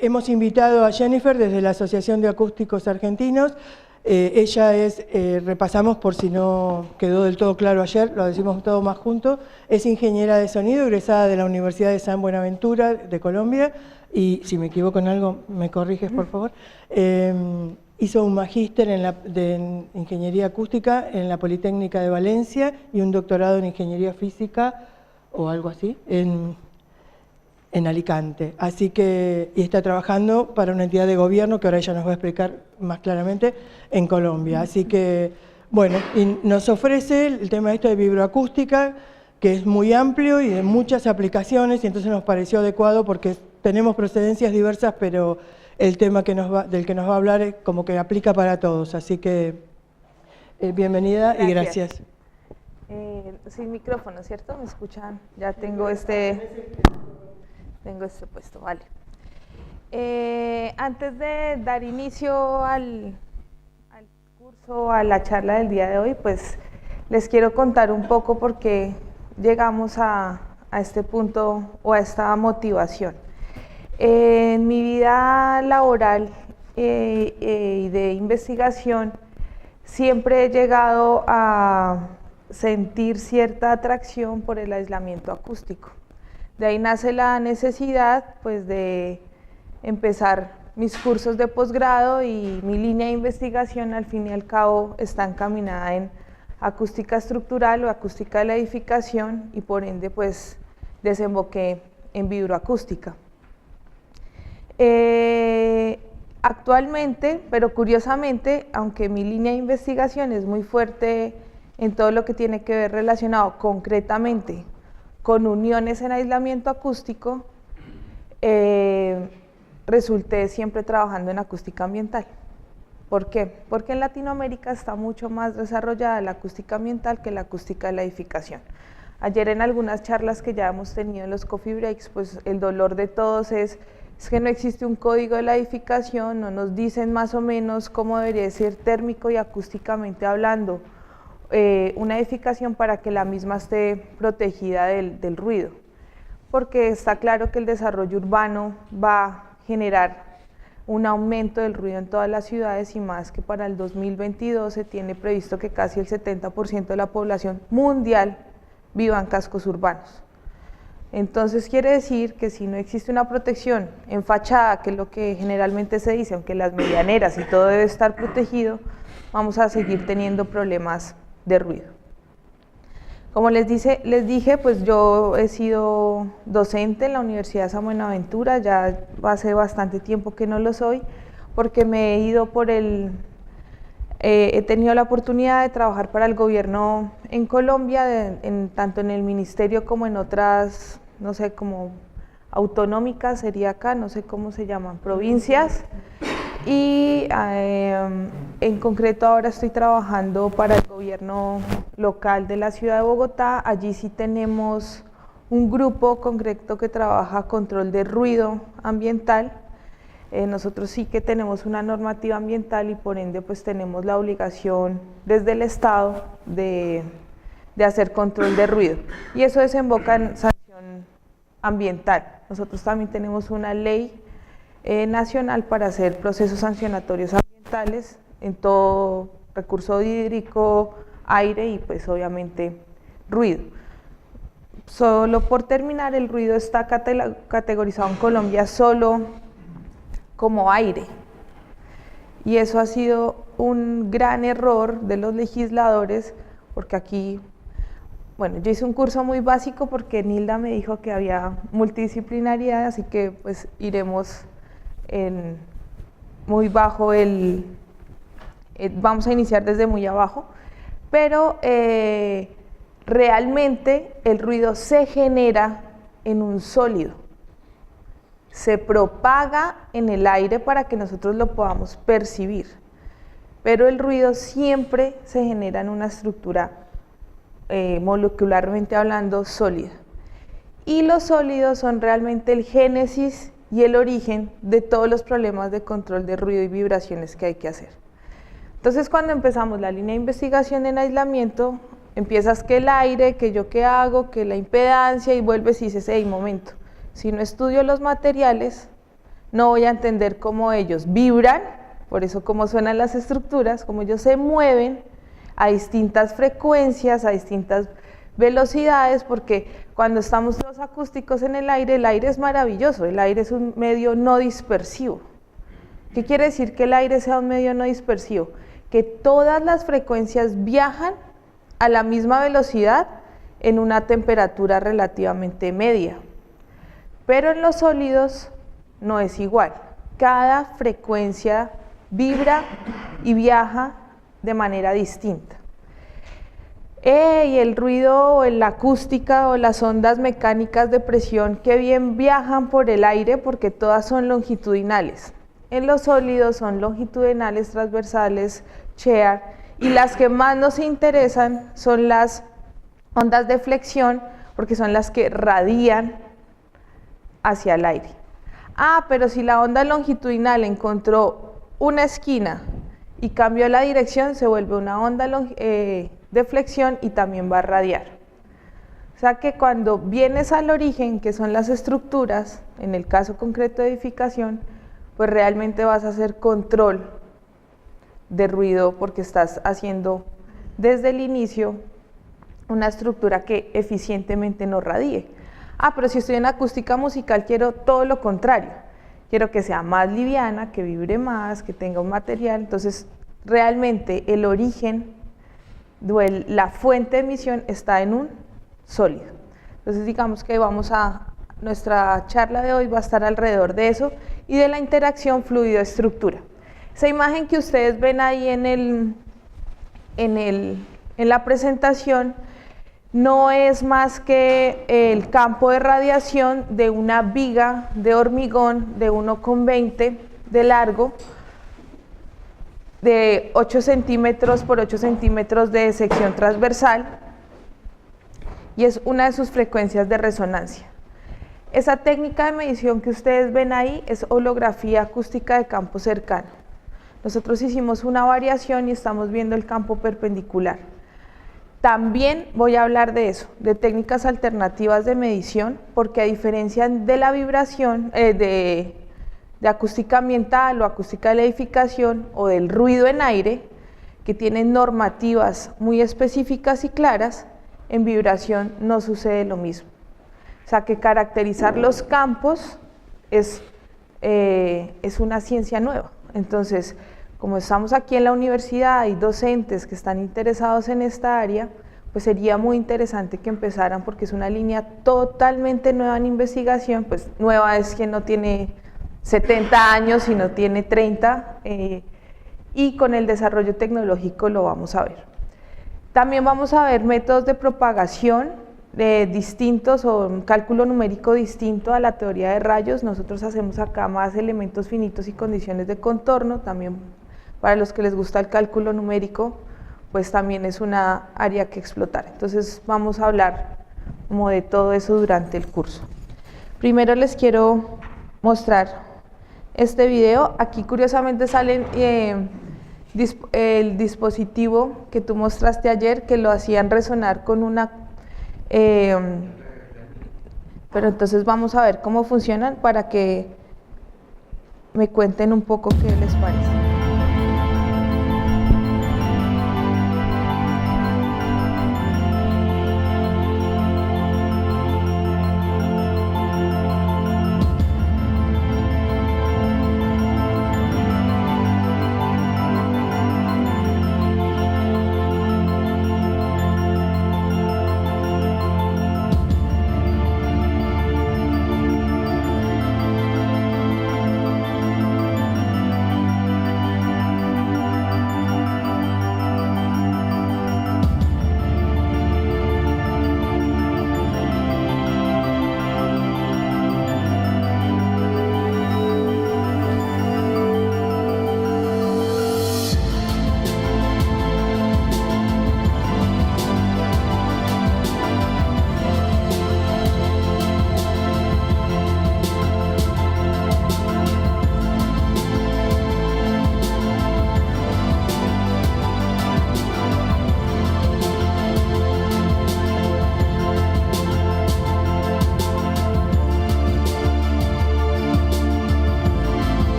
Hemos invitado a Jennifer desde la Asociación de Acústicos Argentinos. Ella es, repasamos por si no quedó del todo claro ayer, lo decimos todo más juntos, es ingeniera de sonido, egresada de la Universidad de San Buenaventura de Colombia, y si me equivoco en algo me corriges por favor. Hizo un magíster en Ingeniería Acústica en la Politécnica de Valencia y un doctorado en Ingeniería Física o algo así en Alicante, así que, y está trabajando para una entidad de gobierno que ahora ella nos va a explicar más claramente en Colombia, así que, bueno, y nos ofrece el tema de vibroacústica, que es muy amplio y de muchas aplicaciones, y entonces nos pareció adecuado porque tenemos procedencias diversas, pero el tema del que nos va a hablar es como que aplica para todos, así que bienvenida y gracias. Sin micrófono, ¿cierto? ¿Me escuchan? Ya tengo puesto, vale. Antes de dar inicio al curso, a la charla del día de hoy, pues les quiero contar un poco por qué llegamos a este punto o a esta motivación. En mi vida laboral y de investigación siempre he llegado a sentir cierta atracción por el aislamiento acústico. De ahí nace la necesidad pues, de empezar mis cursos de posgrado y mi línea de investigación al fin y al cabo está encaminada en acústica estructural o acústica de la edificación y por ende pues desemboqué en vibroacústica. Actualmente, pero curiosamente, aunque mi línea de investigación es muy fuerte en todo lo que tiene que ver relacionado concretamente con uniones en aislamiento acústico, resulté siempre trabajando en acústica ambiental. ¿Por qué? Porque en Latinoamérica está mucho más desarrollada la acústica ambiental que la acústica de la edificación. Ayer en algunas charlas que ya hemos tenido en los coffee breaks, pues el dolor de todos es que no existe un código de la edificación, no nos dicen más o menos cómo debería ser térmico y acústicamente hablando una edificación para que la misma esté protegida del ruido, porque está claro que el desarrollo urbano va a generar un aumento del ruido en todas las ciudades y más que para el 2022 se tiene previsto que casi el 70% de la población mundial viva en cascos urbanos. Entonces quiere decir que si no existe una protección en fachada, que es lo que generalmente se dice, aunque las medianeras y todo debe estar protegido, vamos a seguir teniendo problemas de ruido. Como les dije, pues yo he sido docente en la Universidad de San Buenaventura, ya hace bastante tiempo que no lo soy, porque me he ido he tenido la oportunidad de trabajar para el gobierno en Colombia, tanto en el ministerio como en otras, no sé, como autonómicas sería acá, no sé cómo se llaman, provincias. Y en concreto ahora estoy trabajando para el gobierno local de la ciudad de Bogotá. Allí sí tenemos un grupo concreto que trabaja control de ruido ambiental. Nosotros sí que tenemos una normativa ambiental y por ende pues tenemos la obligación desde el Estado de hacer control de ruido. Y eso desemboca en sanción ambiental. Nosotros también tenemos una ley nacional para hacer procesos sancionatorios ambientales en todo recurso hídrico, aire y pues obviamente ruido. Solo por terminar, el ruido está categorizado en Colombia solo como aire y eso ha sido un gran error de los legisladores porque aquí, bueno, yo hice un curso muy básico porque Nilda me dijo que había multidisciplinariedad, así que pues iremos muy bajo vamos a iniciar desde muy abajo, pero realmente el ruido se genera en un sólido, se propaga en el aire para que nosotros lo podamos percibir, pero el ruido siempre se genera en una estructura molecularmente hablando sólida, y los sólidos son realmente el génesis y el origen de todos los problemas de control de ruido y vibraciones que hay que hacer. Entonces cuando empezamos la línea de investigación en aislamiento, empiezas que el aire, que yo qué hago, que la impedancia y vuelves y dices, hey, momento, si no estudio los materiales, no voy a entender cómo ellos vibran, por eso cómo suenan las estructuras, cómo ellos se mueven a distintas frecuencias, a distintas velocidades, porque cuando estamos los acústicos en el aire es maravilloso, el aire es un medio no dispersivo. ¿Qué quiere decir que el aire sea un medio no dispersivo? Que todas las frecuencias viajan a la misma velocidad en una temperatura relativamente media. Pero en los sólidos no es igual. Cada frecuencia vibra y viaja de manera distinta. Y el ruido o la acústica o las ondas mecánicas de presión que bien viajan por el aire porque todas son longitudinales. En los sólidos son longitudinales, transversales, shear, y las que más nos interesan son las ondas de flexión porque son las que radian hacia el aire. Pero si la onda longitudinal encontró una esquina y cambió la dirección, se vuelve una onda de flexión y también va a radiar. O sea que cuando vienes al origen, que son las estructuras, en el caso concreto de edificación, pues realmente vas a hacer control de ruido porque estás haciendo desde el inicio una estructura que eficientemente no radie. Pero si estoy en acústica musical quiero todo lo contrario, quiero que sea más liviana, que vibre más, que tenga un material. Entonces realmente el origen, la fuente de emisión está en un sólido. Entonces digamos que nuestra charla de hoy va a estar alrededor de eso y de la interacción fluido-estructura. Esa imagen que ustedes ven ahí en la presentación no es más que el campo de radiación de una viga de hormigón de 1,20 de largo, de 8 centímetros por 8 centímetros de sección transversal, y es una de sus frecuencias de resonancia. Esa técnica de medición que ustedes ven ahí es holografía acústica de campo cercano. Nosotros hicimos una variación y estamos viendo el campo perpendicular. También voy a hablar de eso, de técnicas alternativas de medición, porque a diferencia de la vibración, de acústica ambiental o acústica de la edificación o del ruido en aire, que tienen normativas muy específicas y claras, en vibración no sucede lo mismo. O sea que caracterizar los campos es una ciencia nueva. Entonces, como estamos aquí en la universidad y docentes que están interesados en esta área, pues sería muy interesante que empezaran porque es una línea totalmente nueva en investigación, pues nueva es quien no tiene 70 años, sino tiene 30, y con el desarrollo tecnológico lo vamos a ver. También vamos a ver métodos de propagación distintos o un cálculo numérico distinto a la teoría de rayos. Nosotros hacemos acá más elementos finitos y condiciones de contorno. También para los que les gusta el cálculo numérico, pues también es una área que explotar. Entonces vamos a hablar como de todo eso durante el curso. Primero les quiero mostrar este video. Aquí curiosamente sale el dispositivo que tú mostraste ayer, que lo hacían resonar con una... pero entonces vamos a ver cómo funcionan para que me cuenten un poco qué les parece.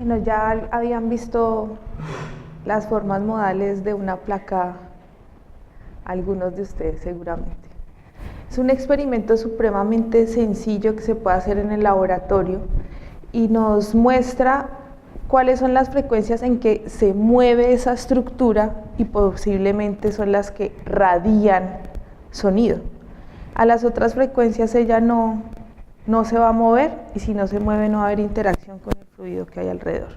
Bueno, ya habían visto las formas modales de una placa, algunos de ustedes seguramente. Es un experimento supremamente sencillo que se puede hacer en el laboratorio y nos muestra cuáles son las frecuencias en que se mueve esa estructura y posiblemente son las que radian sonido. A las otras frecuencias ella no se va a mover y si no se mueve no va a haber interacción con el fluido que hay alrededor.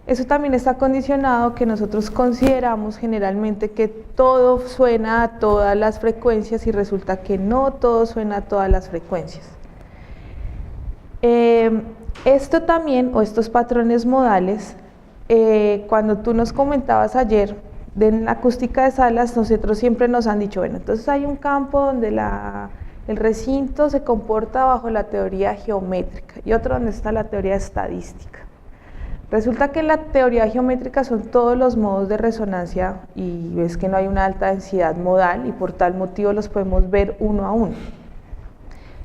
Eso también está condicionado que nosotros consideramos generalmente que todo suena a todas las frecuencias y resulta que no todo suena a todas las frecuencias. Esto también, o estos patrones modales, cuando tú nos comentabas ayer de la acústica de salas, nosotros siempre nos han dicho, bueno, entonces hay un campo donde el recinto se comporta bajo la teoría geométrica y otro donde está la teoría estadística. Resulta que en la teoría geométrica son todos los modos de resonancia y ves que no hay una alta densidad modal y por tal motivo los podemos ver uno a uno.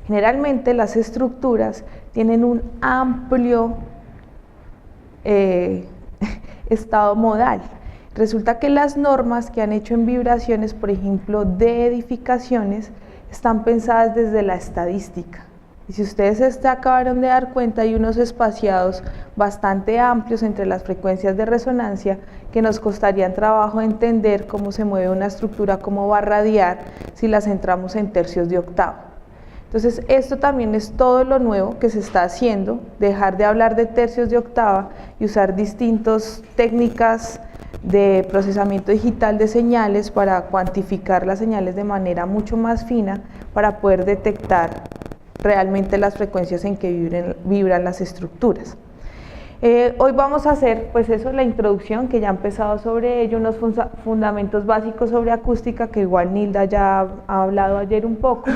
Generalmente las estructuras tienen un amplio estado modal. Resulta que las normas que han hecho en vibraciones, por ejemplo, de edificaciones, están pensadas desde la estadística. Y si ustedes se acabaron de dar cuenta, hay unos espaciados bastante amplios entre las frecuencias de resonancia que nos costarían trabajo entender cómo se mueve una estructura, cómo va a radiar si la centramos en tercios de octava. Entonces, esto también es todo lo nuevo que se está haciendo, dejar de hablar de tercios de octava y usar distintas técnicas de procesamiento digital de señales para cuantificar las señales de manera mucho más fina para poder detectar realmente las frecuencias en que vibran las estructuras. Hoy vamos a hacer pues eso, la introducción, que ya ha empezado sobre ello, unos fundamentos básicos sobre acústica, que igual Nilda ya ha hablado ayer un poco,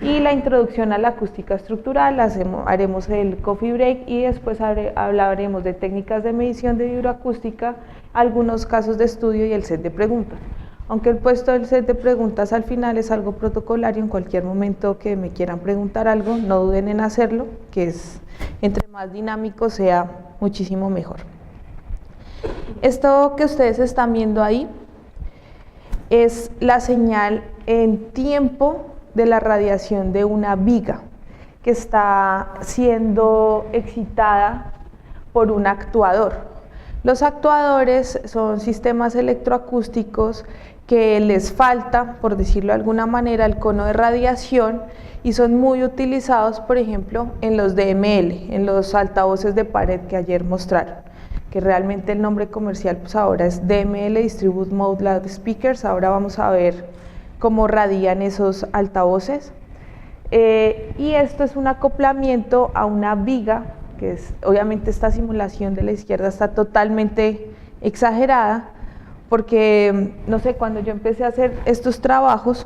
y la introducción a la acústica estructural, haremos el coffee break y después hablaremos de técnicas de medición de vibroacústica, algunos casos de estudio y el set de preguntas. Aunque el puesto del set de preguntas al final es algo protocolario, en cualquier momento que me quieran preguntar algo, no duden en hacerlo, que es entre más dinámico sea muchísimo mejor. Esto que ustedes están viendo ahí es la señal en tiempo de la radiación de una viga que está siendo excitada por un actuador. Los actuadores son sistemas electroacústicos que les falta, por decirlo de alguna manera, el cono de radiación y son muy utilizados, por ejemplo, en los DML, en los altavoces de pared que ayer mostraron, que realmente el nombre comercial pues ahora es DML, Distribute Mode Loudspeakers. Ahora vamos a ver cómo radian esos altavoces. Y esto es un acoplamiento a una viga, que es, obviamente esta simulación de la izquierda está totalmente exagerada, porque, no sé, cuando yo empecé a hacer estos trabajos,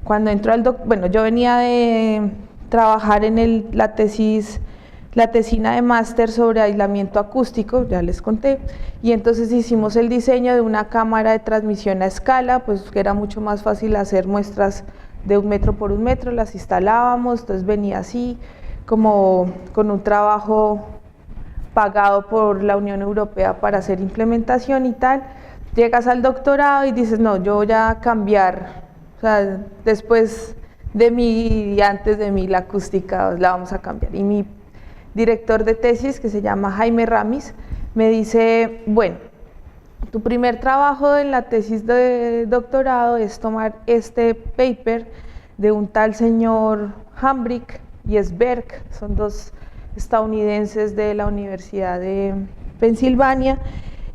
cuando entró bueno, yo venía de trabajar en la tesina de máster sobre aislamiento acústico, ya les conté, y entonces hicimos el diseño de una cámara de transmisión a escala, pues que era mucho más fácil hacer muestras de 1 metro por 1 metro, las instalábamos, entonces venía así, como con un trabajo pagado por la Unión Europea para hacer implementación y tal. Llegas al doctorado y dices, no, yo voy a cambiar, o sea, después de mí y antes de mí la acústica la vamos a cambiar. Y mi director de tesis, que se llama Jaime Ramis, me dice, bueno, tu primer trabajo en la tesis de doctorado es tomar este paper de un tal señor Hambrick y Sberg, son dos estadounidenses de la Universidad de Pensilvania,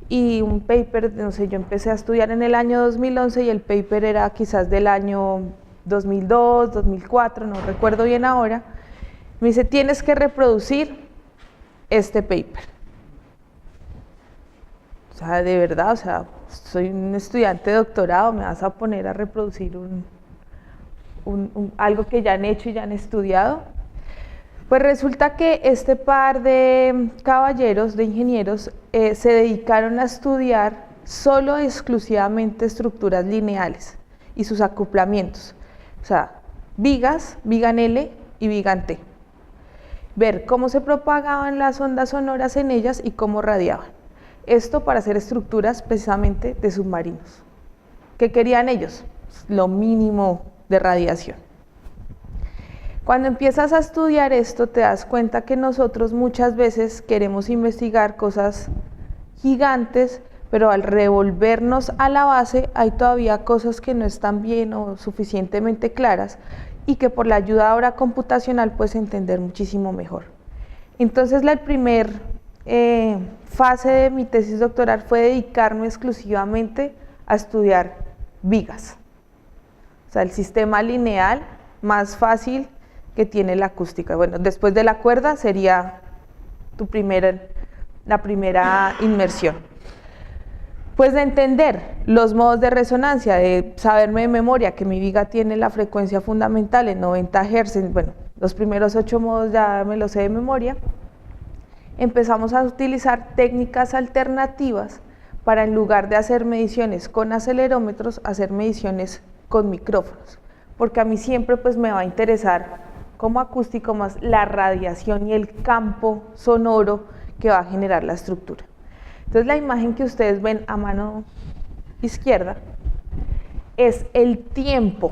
y un paper, no sé, yo empecé a estudiar en el año 2011 y el paper era quizás del año 2002, 2004, no recuerdo bien ahora. Me dice, tienes que reproducir este paper. O sea, de verdad, o sea, soy un estudiante de doctorado, me vas a poner a reproducir algo que ya han hecho y ya han estudiado. Pues resulta que este par de caballeros, de ingenieros, se dedicaron a estudiar solo exclusivamente estructuras lineales y sus acoplamientos. O sea, vigas, viga en L y viga en T. ver cómo se propagaban las ondas sonoras en ellas y cómo radiaban. Esto para hacer estructuras precisamente de submarinos. ¿Qué querían ellos? Lo mínimo de radiación. Cuando empiezas a estudiar esto, te das cuenta que nosotros muchas veces queremos investigar cosas gigantes, pero al revolvernos a la base hay todavía cosas que no están bien o suficientemente claras y que por la ayuda ahora computacional puedes entender muchísimo mejor. Entonces la primera fase de mi tesis doctoral fue dedicarme exclusivamente a estudiar vigas, o sea, el sistema lineal más fácil que tiene la acústica. Bueno, después de la cuerda sería la primera inmersión. Pues de entender los modos de resonancia, de saberme de memoria que mi viga tiene la frecuencia fundamental en 90 Hz, bueno, los primeros 8 modos ya me los sé de memoria. Empezamos a utilizar técnicas alternativas para, en lugar de hacer mediciones con acelerómetros, hacer mediciones con micrófonos, porque a mí siempre pues me va a interesar como acústico más la radiación y el campo sonoro que va a generar la estructura. Entonces la imagen que ustedes ven a mano izquierda es el tiempo,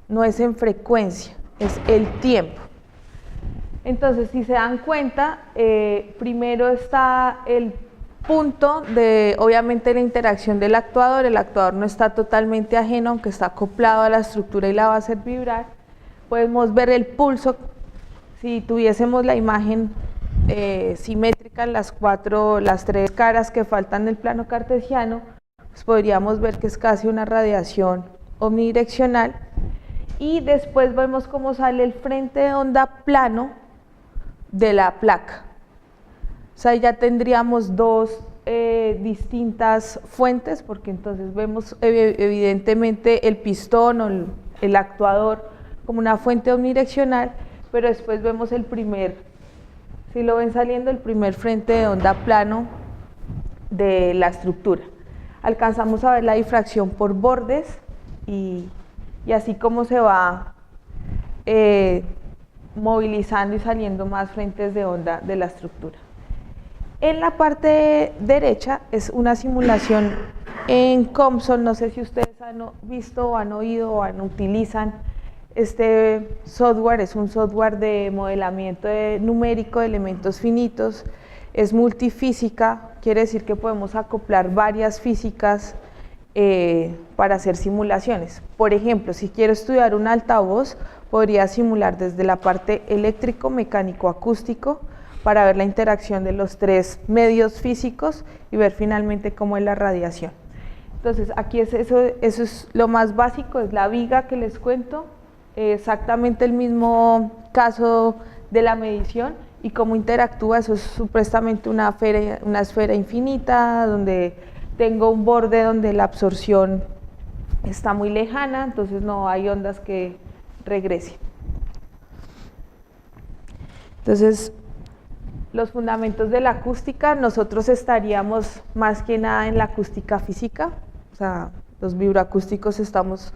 no es en frecuencia, es el tiempo. Entonces, si se dan cuenta, primero está el punto de, obviamente, la interacción del actuador. El actuador no está totalmente ajeno, aunque está acoplado a la estructura y la va a hacer vibrar. Podemos ver el pulso. Si tuviésemos la imagen simétrica en las 3 caras que faltan del plano cartesiano, pues podríamos ver que es casi una radiación omnidireccional. Y después vemos cómo sale el frente de onda plano de la placa. O sea, ya tendríamos dos distintas fuentes, porque entonces vemos evidentemente el pistón o el actuador como una fuente omnidireccional, pero después vemos el primer, si lo ven saliendo, el primer frente de onda plano de la estructura. Alcanzamos a ver la difracción por bordes y así como se va movilizando y saliendo más frentes de onda de la estructura. En la parte derecha es una simulación en COMSOL. No sé si ustedes han visto o han oído o utilizan este software. Es un software de modelamiento numérico de elementos finitos, es multifísica, quiere decir que podemos acoplar varias físicas para hacer simulaciones. Por ejemplo, si quiero estudiar un altavoz, podría simular desde la parte eléctrico, mecánico, acústico, para ver la interacción de los 3 medios físicos y ver finalmente cómo es la radiación. Entonces, aquí eso es lo más básico, es la viga que les cuento, exactamente el mismo caso de la medición y cómo interactúa. Eso es supuestamente una esfera infinita, donde tengo un borde donde la absorción está muy lejana, entonces no hay ondas que regresen. Entonces, los fundamentos de la acústica, nosotros estaríamos más que nada en la acústica física, o sea, los vibroacústicos estamos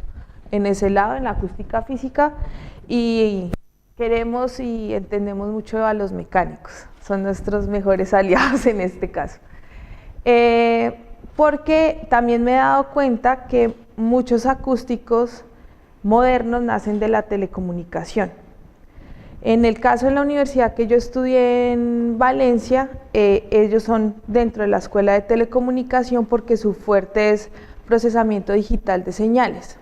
en ese lado, en la acústica física, y queremos y entendemos mucho a los mecánicos, son nuestros mejores aliados en este caso. Porque también me he dado cuenta que muchos acústicos modernos nacen de la telecomunicación. En el caso de la universidad que yo estudié en Valencia, ellos son dentro de la escuela de telecomunicación porque su fuerte es procesamiento digital de señales.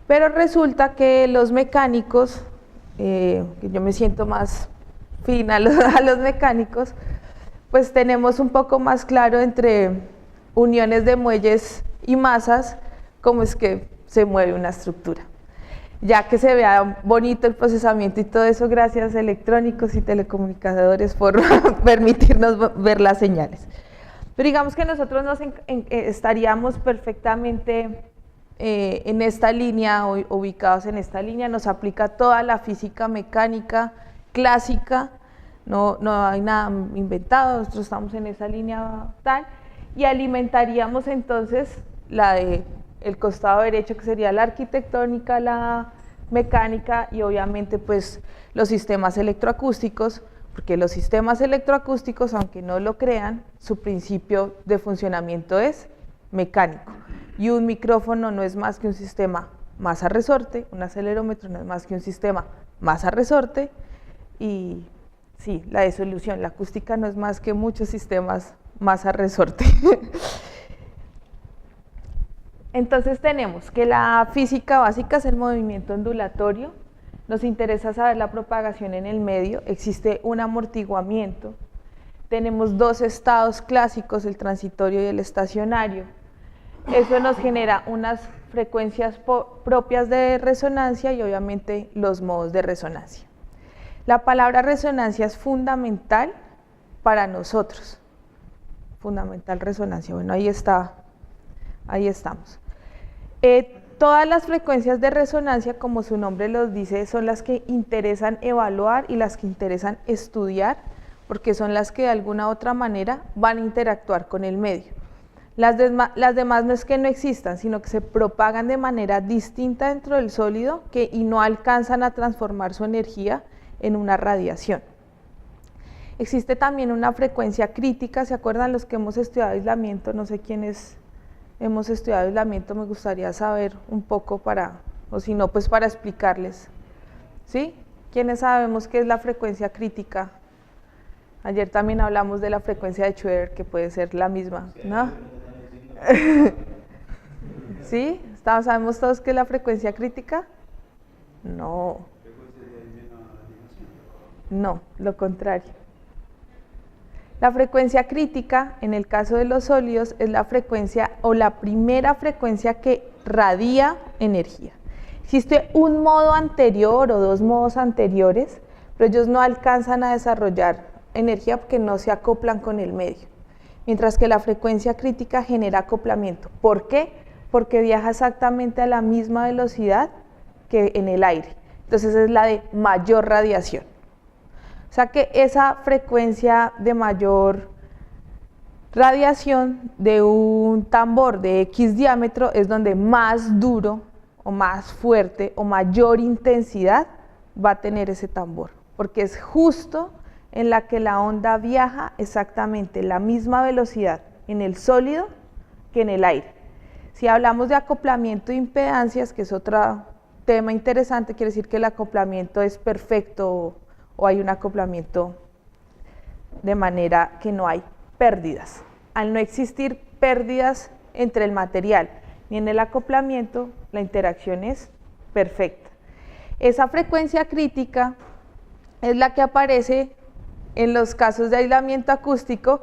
Pero resulta que los mecánicos, que yo me siento más fina a los mecánicos, pues tenemos un poco más claro entre uniones de muelles y masas cómo es que se mueve una estructura. Ya que se vea bonito el procesamiento y todo eso, gracias a electrónicos y telecomunicadores por permitirnos ver las señales. Pero digamos que nosotros estaríamos perfectamente en esta línea, ubicados en esta línea, nos aplica toda la física mecánica clásica, no hay nada inventado, nosotros estamos en esa línea tal, y alimentaríamos entonces el costado derecho, que sería la arquitectónica, la mecánica y obviamente pues los sistemas electroacústicos porque los sistemas electroacústicos, aunque no lo crean, su principio de funcionamiento es mecánico, y un micrófono no es más que un sistema masa-resorte, un acelerómetro no es más que un sistema masa-resorte, y sí, la disolución, la acústica no es más que muchos sistemas masa-resorte. Entonces tenemos que la física básica es el movimiento ondulatorio, nos interesa saber la propagación en el medio, existe un amortiguamiento, tenemos dos estados clásicos, el transitorio y el estacionario. Eso nos genera unas frecuencias propias de resonancia y obviamente los modos de resonancia. La palabra resonancia es fundamental para nosotros. Fundamental resonancia, bueno, ahí está, ahí estamos. Todas las frecuencias de resonancia, como su nombre los dice, son las que interesan evaluar y las que interesan estudiar, porque son las que de alguna u otra manera van a interactuar con el medio. Las demás no es que no existan, sino que se propagan de manera distinta dentro del sólido y no alcanzan a transformar su energía en una radiación. Existe también una frecuencia crítica, ¿se acuerdan los que hemos estudiado aislamiento? No sé quiénes hemos estudiado aislamiento, me gustaría saber un poco o si no, pues para explicarles. ¿Sí? ¿Quiénes sabemos qué es la frecuencia crítica? Ayer también hablamos de la frecuencia de Schroeder, que puede ser la misma, ¿no? ¿Sí? ¿Sabemos todos qué es la frecuencia crítica? No. No, lo contrario. La frecuencia crítica, en el caso de los sólidos, es la frecuencia o la primera frecuencia que radia energía. Existe un modo anterior o dos modos anteriores, pero ellos no alcanzan a desarrollar energía porque no se acoplan con el medio. Mientras que la frecuencia crítica genera acoplamiento. ¿Por qué? Porque viaja exactamente a la misma velocidad que en el aire. Entonces es la de mayor radiación. O sea que esa frecuencia de mayor radiación de un tambor de X diámetro es donde más duro o más fuerte o mayor intensidad va a tener ese tambor, porque es justo en la que la onda viaja exactamente la misma velocidad en el sólido que en el aire. Si hablamos de acoplamiento de impedancias, que es otro tema interesante, quiere decir que el acoplamiento es perfecto o hay un acoplamiento de manera que no hay pérdidas. Al no existir pérdidas entre el material ni en el acoplamiento, la interacción es perfecta. Esa frecuencia crítica es la que aparece en los casos de aislamiento acústico,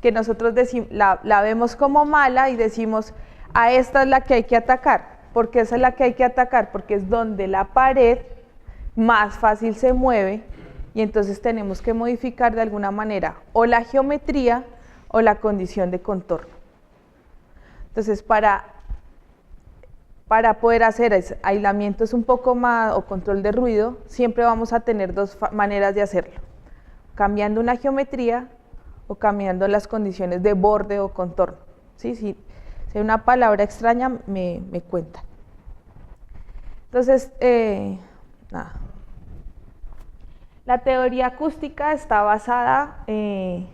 que nosotros la vemos como mala y decimos, a esta es la que hay que atacar. ¿Por qué esa es la que hay que atacar? Porque es donde la pared más fácil se mueve y entonces tenemos que modificar de alguna manera o la geometría o la condición de contorno. Entonces, para poder hacer aislamientos un poco más o control de ruido, siempre vamos a tener dos maneras de hacerlo. Cambiando una geometría o cambiando las condiciones de borde o contorno. ¿Sí? Si hay una palabra extraña, me cuentan. Entonces, nada. La teoría acústica está basada en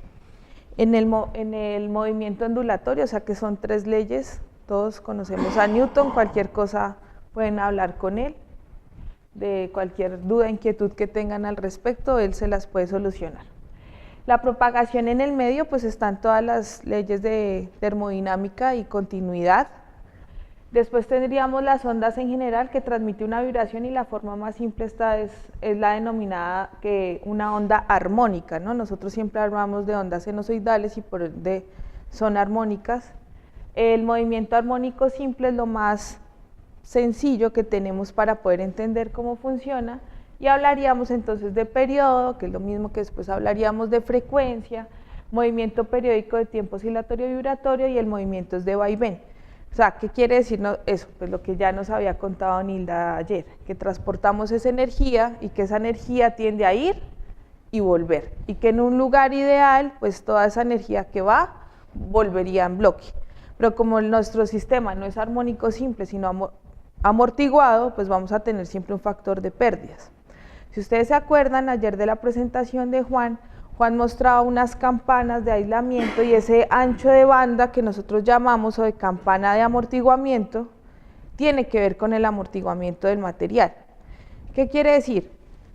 el movimiento ondulatorio, o sea que son tres leyes. Todos conocemos a Newton, cualquier cosa pueden hablar con él. De cualquier duda, inquietud que tengan al respecto, él se las puede solucionar. La propagación en el medio, pues están todas las leyes de termodinámica y continuidad. Después tendríamos las ondas en general, que transmite una vibración, y la forma más simple esta es la denominada que una onda armónica, ¿no? Nosotros siempre hablamos de ondas sinusoidales y por ende son armónicas. El movimiento armónico simple es lo más sencillo que tenemos para poder entender cómo funciona, y hablaríamos entonces de periodo, que es lo mismo que después hablaríamos de frecuencia, movimiento periódico de tiempo oscilatorio vibratorio, y el movimiento es de vaivén. O sea, ¿qué quiere decirnos eso? Pues lo que ya nos había contado Nilda ayer, que transportamos esa energía y que esa energía tiende a ir y volver, y que en un lugar ideal, pues toda esa energía que va, volvería en bloque. Pero como nuestro sistema no es armónico simple, sino amortiguado, pues vamos a tener siempre un factor de pérdidas. Si Si ustedes se acuerdan, ayer de la presentación de Juan mostraba unas campanas de aislamiento y ese ancho de banda que nosotros llamamos o de campana de amortiguamiento tiene que ver con el amortiguamiento del material. ¿Qué quiere decir?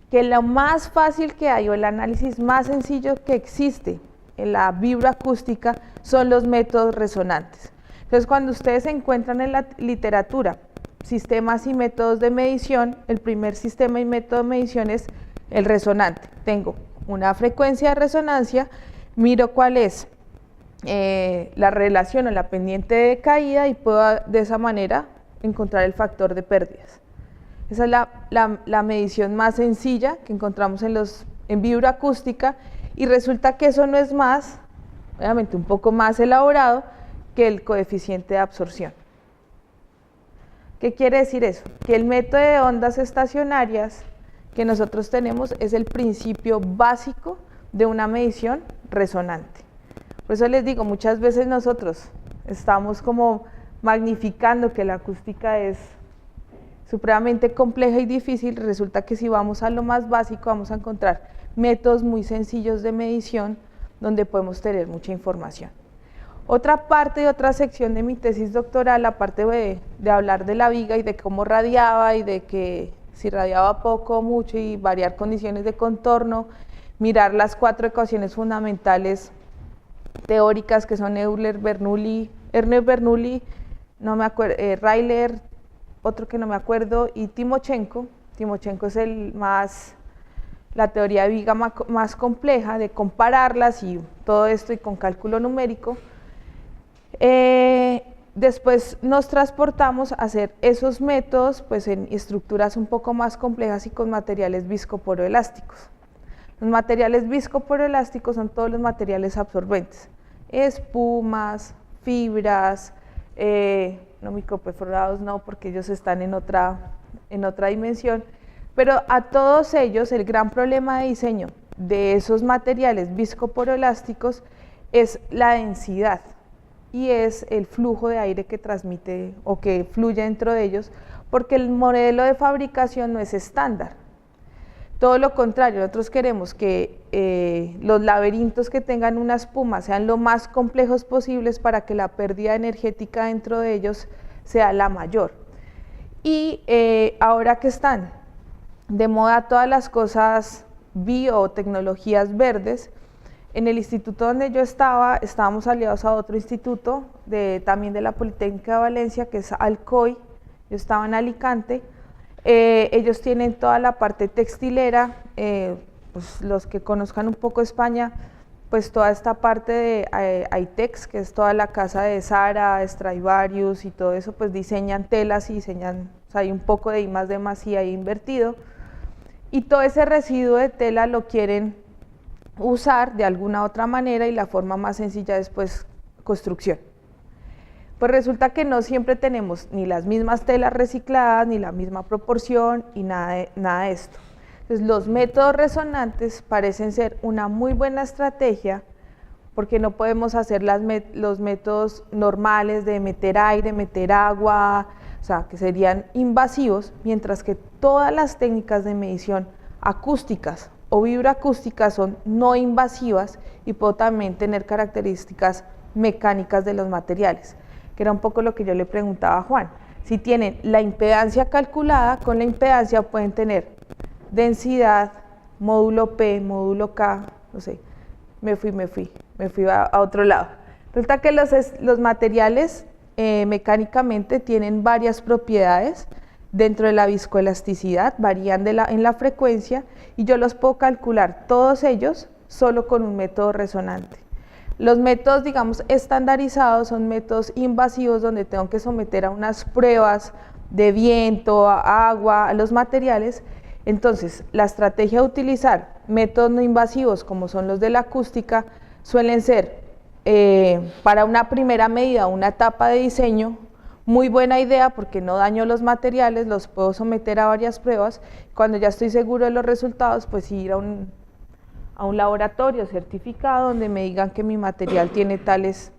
Que lo más fácil que hay o el análisis más sencillo que existe en la vibroacústica son los métodos resonantes. Entonces, cuando ustedes encuentran en la literatura sistemas y métodos de medición, el primer sistema y método de medición es el resonante. Tengo una frecuencia de resonancia, miro cuál es la relación o la pendiente de caída y puedo de esa manera encontrar el factor de pérdidas. Esa es la medición más sencilla que encontramos en vibroacústica, y resulta que eso no es más, obviamente un poco más elaborado, que el coeficiente de absorción. ¿Qué quiere decir eso? Que el método de ondas estacionarias que nosotros tenemos es el principio básico de una medición resonante. Por eso les digo, muchas veces nosotros estamos como magnificando que la acústica es supremamente compleja y difícil. Resulta que si vamos a lo más básico vamos a encontrar métodos muy sencillos de medición donde podemos tener mucha información. Otra parte y otra sección de mi tesis doctoral, aparte de hablar de la viga y de cómo radiaba y de que si radiaba poco o mucho y variar condiciones de contorno, mirar las 4 ecuaciones fundamentales teóricas que son Euler-Bernoulli, Ernst-Bernoulli, no me acuerdo, Rayleigh, otro que no me acuerdo, y Timochenko. Timochenko es la teoría de viga más compleja, de compararlas y todo esto y con cálculo numérico. Después nos transportamos a hacer esos métodos pues en estructuras un poco más complejas y con materiales viscoporoelásticos. Los materiales viscoporoelásticos son todos los materiales absorbentes, espumas, fibras, no microperforados no, porque ellos están en otra dimensión, pero a todos ellos el gran problema de diseño de esos materiales viscoporoelásticos es la densidad y es el flujo de aire que transmite o que fluye dentro de ellos, porque el modelo de fabricación no es estándar. Todo lo contrario, nosotros queremos que los laberintos que tengan una espuma sean lo más complejos posibles para que la pérdida energética dentro de ellos sea la mayor. Y ahora que están de moda todas las cosas biotecnologías verdes, en el instituto donde yo estábamos aliados a otro instituto también de la Politécnica de Valencia, que es Alcoy. Yo estaba en Alicante. Ellos tienen toda la parte textilera, pues los que conozcan un poco España, pues toda esta parte de Aitex, que es toda la casa de Zara, Stradivarius y todo eso, pues diseñan telas y diseñan, o sea, hay un poco de I+D+I ahí invertido, y todo ese residuo de tela lo quieren usar de alguna otra manera, y la forma más sencilla es pues construcción. Pues resulta que no siempre tenemos ni las mismas telas recicladas, ni la misma proporción y nada de esto. Entonces los métodos resonantes parecen ser una muy buena estrategia, porque no podemos hacer los métodos normales de meter aire, meter agua, o sea, que serían invasivos, mientras que todas las técnicas de medición acústicas o vibroacústicas son no invasivas y puedo también tener características mecánicas de los materiales, que era un poco lo que yo le preguntaba a Juan. Si tienen la impedancia calculada, con la impedancia pueden tener densidad, módulo P, módulo K, no sé, me fui a otro lado. Resulta que los materiales mecánicamente tienen varias propiedades dentro de la viscoelasticidad, varían en la frecuencia, y yo los puedo calcular todos ellos solo con un método resonante. Los métodos, digamos, estandarizados son métodos invasivos, donde tengo que someter a unas pruebas de viento, a agua, a los materiales. Entonces, la estrategia de utilizar métodos no invasivos, como son los de la acústica, suelen ser, para una primera medida, una etapa de diseño, muy buena idea porque no daño los materiales, los puedo someter a varias pruebas. Cuando ya estoy seguro de los resultados, pues ir a un laboratorio certificado donde me digan que mi material tiene tales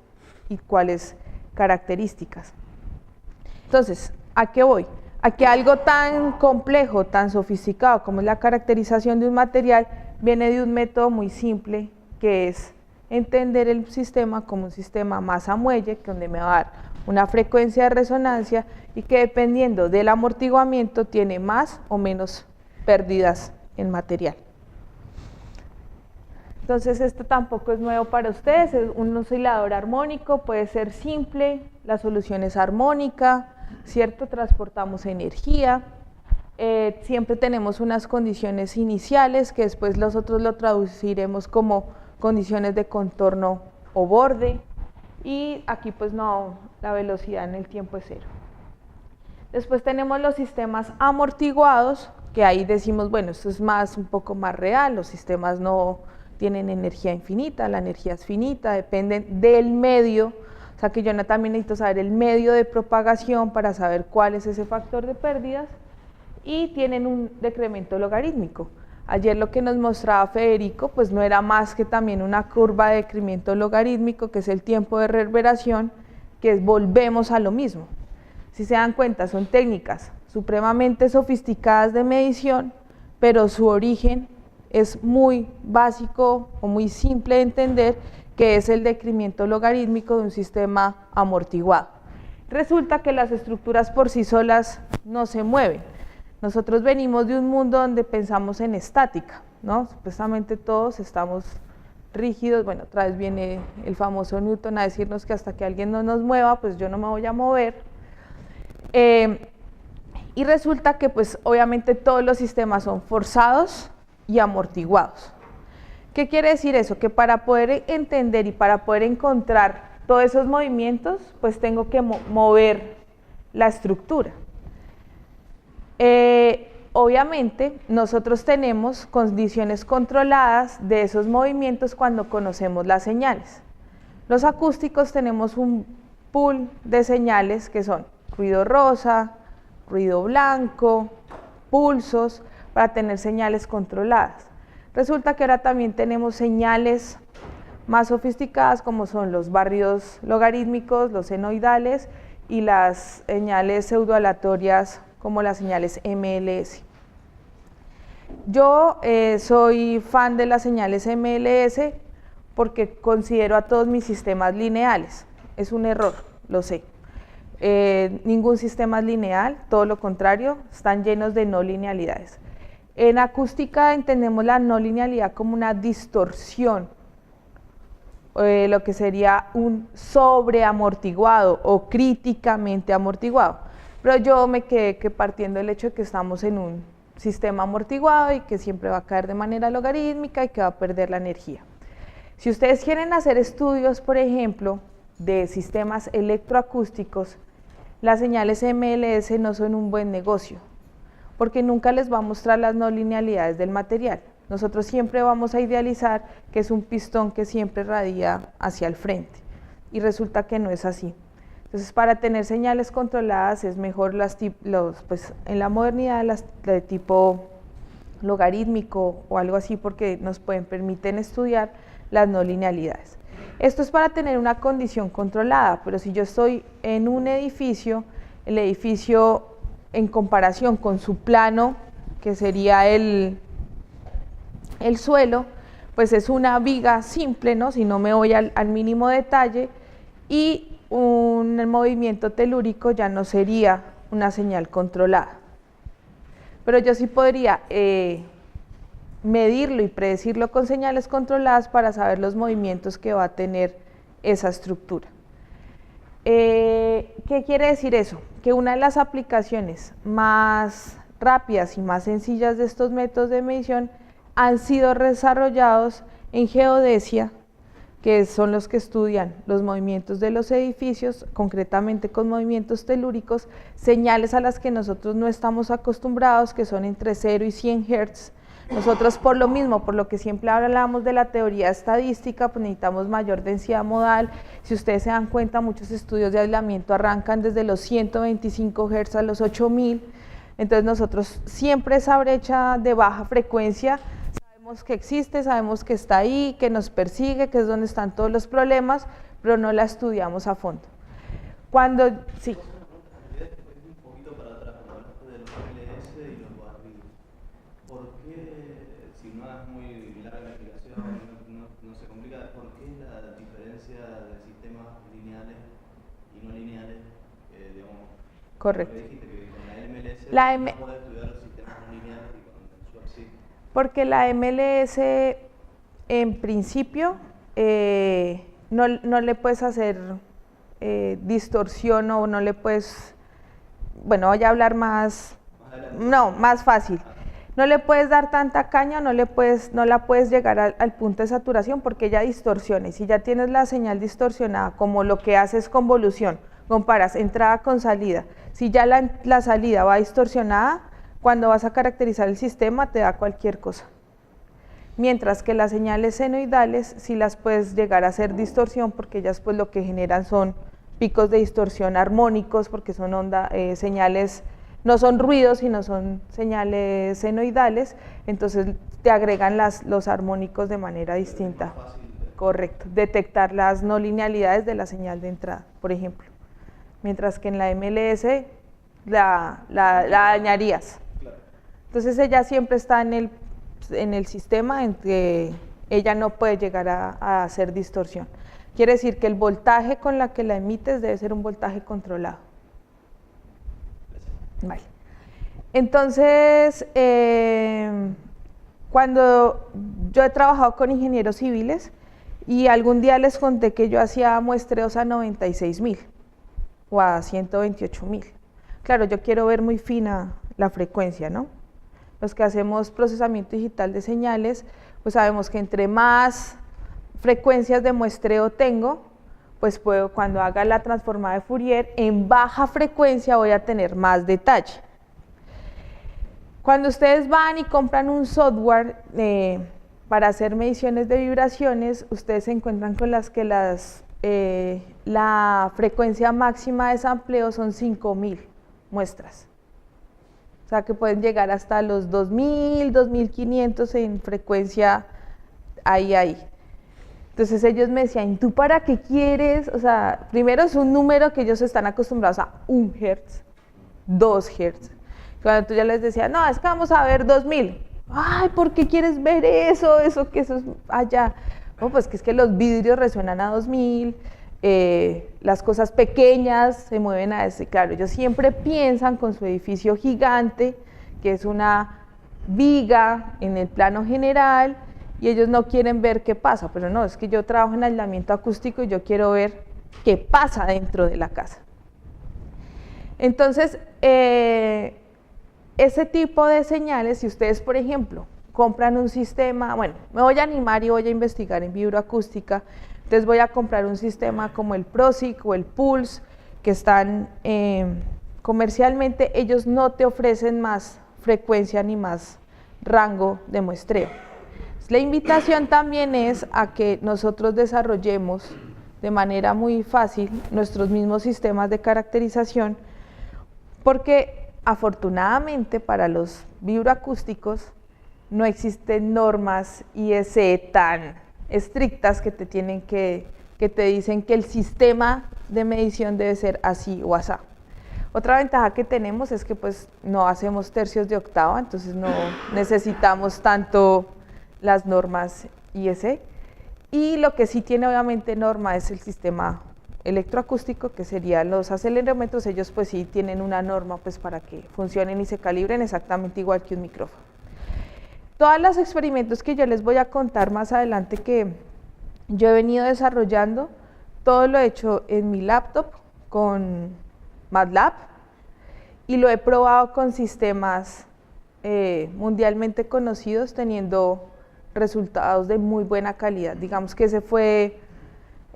y cuales características. Entonces, ¿a qué voy? Aquí algo tan complejo, tan sofisticado como es la caracterización de un material, viene de un método muy simple, que es entender el sistema como un sistema masa-muelle, que donde me va a dar una frecuencia de resonancia y que dependiendo del amortiguamiento tiene más o menos pérdidas en material. Entonces esto tampoco es nuevo para ustedes, es un oscilador armónico, puede ser simple, la solución es armónica, ¿cierto? Transportamos energía, siempre tenemos unas condiciones iniciales que después nosotros lo traduciremos como condiciones de contorno o borde, y aquí pues no, la velocidad en el tiempo es cero. Después tenemos los sistemas amortiguados, que ahí decimos, bueno, esto es un poco más real, los sistemas no tienen energía infinita, la energía es finita, dependen del medio, o sea que yo también necesito saber el medio de propagación para saber cuál es ese factor de pérdidas, y tienen un decremento logarítmico. Ayer lo que nos mostraba Federico, pues no era más que también una curva de decremento logarítmico, que es el tiempo de reverberación, que volvemos a lo mismo. Si se dan cuenta, son técnicas supremamente sofisticadas de medición, pero su origen es muy básico o muy simple de entender, que es el decremento logarítmico de un sistema amortiguado. Resulta que las estructuras por sí solas no se mueven. Nosotros venimos de un mundo donde pensamos en estática, ¿no? Supuestamente todos estamos rígidos, bueno, otra vez viene el famoso Newton a decirnos que hasta que alguien no nos mueva, pues yo no me voy a mover. Y resulta que pues obviamente todos los sistemas son forzados y amortiguados. ¿Qué quiere decir eso? Que para poder entender y para poder encontrar todos esos movimientos, pues tengo que mover la estructura. Obviamente nosotros tenemos condiciones controladas de esos movimientos cuando conocemos las señales. Los acústicos tenemos un pool de señales que son ruido rosa, ruido blanco, pulsos, para tener señales controladas. Resulta que ahora también tenemos señales más sofisticadas como son los barridos logarítmicos, los senoidales y las señales pseudoaleatorias como las señales MLS. Yo soy fan de las señales MLS porque considero a todos mis sistemas lineales. Es un error, lo sé. Ningún sistema es lineal, todo lo contrario, están llenos de no linealidades. En acústica entendemos la no linealidad como una distorsión, lo que sería un sobreamortiguado o críticamente amortiguado. Pero yo me quedé partiendo del hecho de que estamos en un sistema amortiguado y que siempre va a caer de manera logarítmica y que va a perder la energía. Si ustedes quieren hacer estudios, por ejemplo, de sistemas electroacústicos, las señales MLS no son un buen negocio, porque nunca les va a mostrar las no linealidades del material. Nosotros siempre vamos a idealizar que es un pistón que siempre radia hacia el frente, y resulta que no es así. Entonces, para tener señales controladas es mejor pues, en la modernidad las de tipo logarítmico o algo así, porque nos permiten estudiar las no linealidades. Esto es para tener una condición controlada, pero si yo estoy en un edificio, el edificio en comparación con su plano, que sería el suelo, pues es una viga simple, ¿no? Si no me voy al mínimo detalle, y un movimiento telúrico ya no sería una señal controlada. Pero yo sí podría medirlo y predecirlo con señales controladas para saber los movimientos que va a tener esa estructura. ¿Qué quiere decir eso? Que una de las aplicaciones más rápidas y más sencillas de estos métodos de medición han sido desarrollados en geodesia, que son los que estudian los movimientos de los edificios, concretamente con movimientos telúricos, señales a las que nosotros no estamos acostumbrados, que son entre 0 y 100 Hz. Nosotros por lo mismo, por lo que siempre hablamos de la teoría estadística, pues necesitamos mayor densidad modal. Si ustedes se dan cuenta, muchos estudios de aislamiento arrancan desde los 125 Hz a los 8000. Entonces nosotros siempre esa brecha de baja frecuencia sabemos que existe, sabemos que está ahí, que nos persigue, que es donde están todos los problemas, pero no la estudiamos a fondo. Sí. ¿por qué, si no es muy larga la explicación, no se complica, por qué la diferencia de sistemas lineales y no lineales, digamos? Correcto. Dijiste que con la MLS no podés estudiar los sistemas no lineales y con el SWAP sí. Porque la MLS, en principio, no le puedes hacer distorsión o no le puedes, bueno, voy a hablar más fácil. No le puedes dar tanta caña, no la puedes llegar al punto de saturación porque ella distorsiona. Y si ya tienes la señal distorsionada, como lo que haces convolución, comparas entrada con salida. Si ya la salida va distorsionada, cuando vas a caracterizar el sistema te da cualquier cosa. Mientras que las señales senoidales sí las puedes llegar a hacer distorsión porque ellas pues lo que generan son picos de distorsión armónicos porque son señales, no son ruidos sino son señales senoidales, entonces te agregan los armónicos de manera distinta. Correcto, detectar las no linealidades de la señal de entrada, por ejemplo. Mientras que en la MLS la dañarías. Entonces ella siempre está en el sistema en que ella no puede llegar a hacer distorsión. Quiere decir que el voltaje con la que la emites debe ser un voltaje controlado. Vale. Entonces, cuando yo he trabajado con ingenieros civiles y algún día les conté que yo hacía muestreos a 96.000 o a 128.000. Claro, yo quiero ver muy fina la frecuencia, ¿no? Los que hacemos procesamiento digital de señales, pues sabemos que entre más frecuencias de muestreo tengo, pues puedo, cuando haga la transformada de Fourier, en baja frecuencia voy a tener más detalle. Cuando ustedes van y compran un software para hacer mediciones de vibraciones, ustedes se encuentran con las que la frecuencia máxima de sampleo son 5.000 muestras. O sea que pueden llegar hasta los 2.000, 2.500 en frecuencia ahí. Entonces ellos me decían, ¿tú para qué quieres? O sea, primero es un número que ellos están acostumbrados a 1 Hz, 2 Hz. Cuando tú ya les decías, no, es que vamos a ver 2.000. Ay, ¿por qué quieres ver eso? Eso es allá. No, pues que es que los vidrios resuenan a 2.000. Las cosas pequeñas se mueven a ese. Claro, ellos siempre piensan con su edificio gigante, que es una viga en el plano general, y ellos no quieren ver qué pasa, pero no, es que yo trabajo en aislamiento acústico y yo quiero ver qué pasa dentro de la casa. Entonces, ese tipo de señales, si ustedes, por ejemplo, compran un sistema, bueno, me voy a animar y voy a investigar en vibroacústica, entonces voy a comprar un sistema como el PROSIC o el Pulse, que están comercialmente, ellos no te ofrecen más frecuencia ni más rango de muestreo. La invitación también es a que nosotros desarrollemos de manera muy fácil nuestros mismos sistemas de caracterización, porque afortunadamente para los vibroacústicos no existen normas IEC tan estrictas que te dicen que el sistema de medición debe ser así o asá. Otra ventaja que tenemos es que pues no hacemos tercios de octava, entonces no necesitamos tanto las normas IEC, y lo que sí tiene obviamente norma es el sistema electroacústico, que serían los acelerómetros. Ellos pues sí tienen una norma pues para que funcionen y se calibren exactamente igual que un micrófono. Todos los experimentos que yo les voy a contar más adelante que yo he venido desarrollando, todo lo he hecho en mi laptop con MATLAB y lo he probado con sistemas mundialmente conocidos, teniendo resultados de muy buena calidad. Digamos que ese fue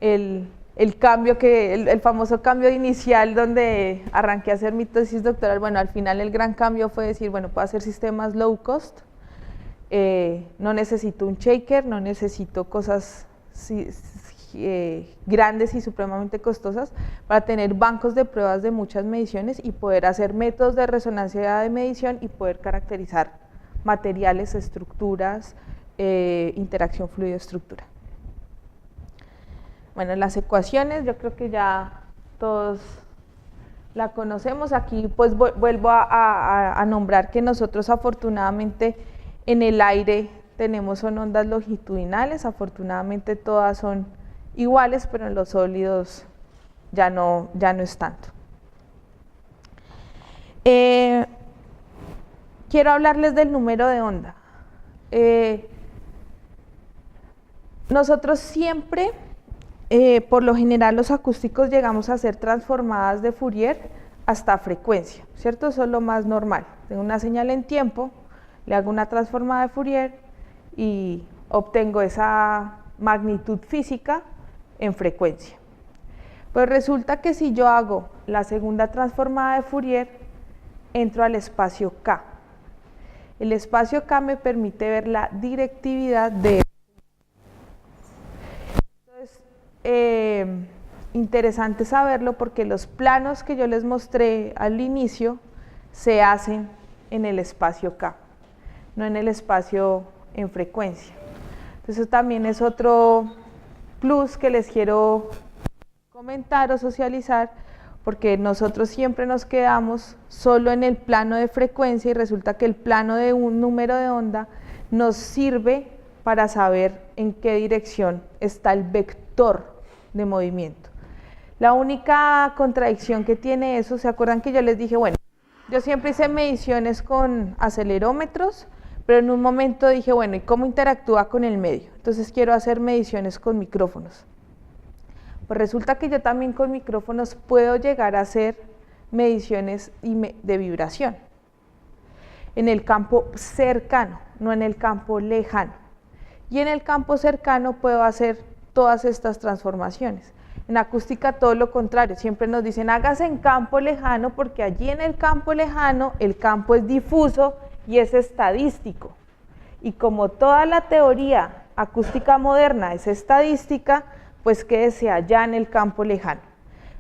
el cambio, el famoso cambio inicial donde arranqué a hacer mi tesis doctoral. Bueno, al final el gran cambio fue decir, bueno, puedo hacer sistemas low cost, no necesito un shaker, no necesito cosas grandes y supremamente costosas para tener bancos de pruebas de muchas mediciones y poder hacer métodos de resonancia de medición y poder caracterizar materiales, estructuras, interacción fluido-estructura. Bueno, las ecuaciones yo creo que ya todos la conocemos. Aquí pues vuelvo a nombrar que nosotros afortunadamente En el aire son ondas longitudinales, afortunadamente todas son iguales, pero en los sólidos ya no es tanto. Quiero hablarles del número de onda. Nosotros siempre, por lo general los acústicos llegamos a hacer transformadas de Fourier hasta frecuencia, ¿cierto? Eso es lo más normal. Tengo una señal en tiempo, le hago una transformada de Fourier y obtengo esa magnitud física en frecuencia. Pues resulta que si yo hago la segunda transformada de Fourier, entro al espacio K. El espacio K me permite ver la directividad de... Entonces, interesante saberlo porque los planos que yo les mostré al inicio se hacen en el espacio K, no en el espacio en frecuencia. Entonces también es otro plus que les quiero comentar o socializar, porque nosotros siempre nos quedamos solo en el plano de frecuencia y resulta que el plano de un número de onda nos sirve para saber en qué dirección está el vector de movimiento. La única contradicción que tiene eso, ¿se acuerdan que yo les dije, bueno, yo siempre hice mediciones con acelerómetros, pero en un momento dije, bueno, ¿y cómo interactúa con el medio? Entonces quiero hacer mediciones con micrófonos. Pues resulta que yo también con micrófonos puedo llegar a hacer mediciones de vibración en el campo cercano, no en el campo lejano. Y en el campo cercano puedo hacer todas estas transformaciones. En acústica todo lo contrario, siempre nos dicen hágase en campo lejano porque allí en el campo lejano el campo es difuso y es estadístico. Y como toda la teoría acústica moderna es estadística, pues quédese allá en el campo lejano.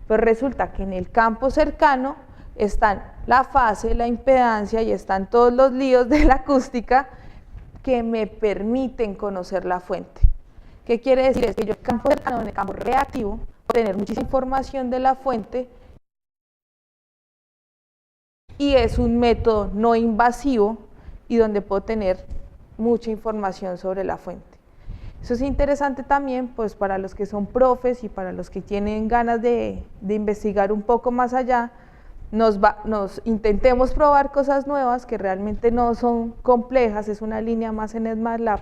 Pero resulta que en el campo cercano están la fase, la impedancia y están todos los líos de la acústica que me permiten conocer la fuente. ¿Qué quiere decir? Es que yo en el campo cercano, en el campo reactivo, puedo tener muchísima información de la fuente y es un método no invasivo y donde puedo tener mucha información sobre la fuente. Eso es interesante también pues para los que son profes y para los que tienen ganas de investigar un poco más allá, nos intentemos probar cosas nuevas que realmente no son complejas, es una línea más en SmartLab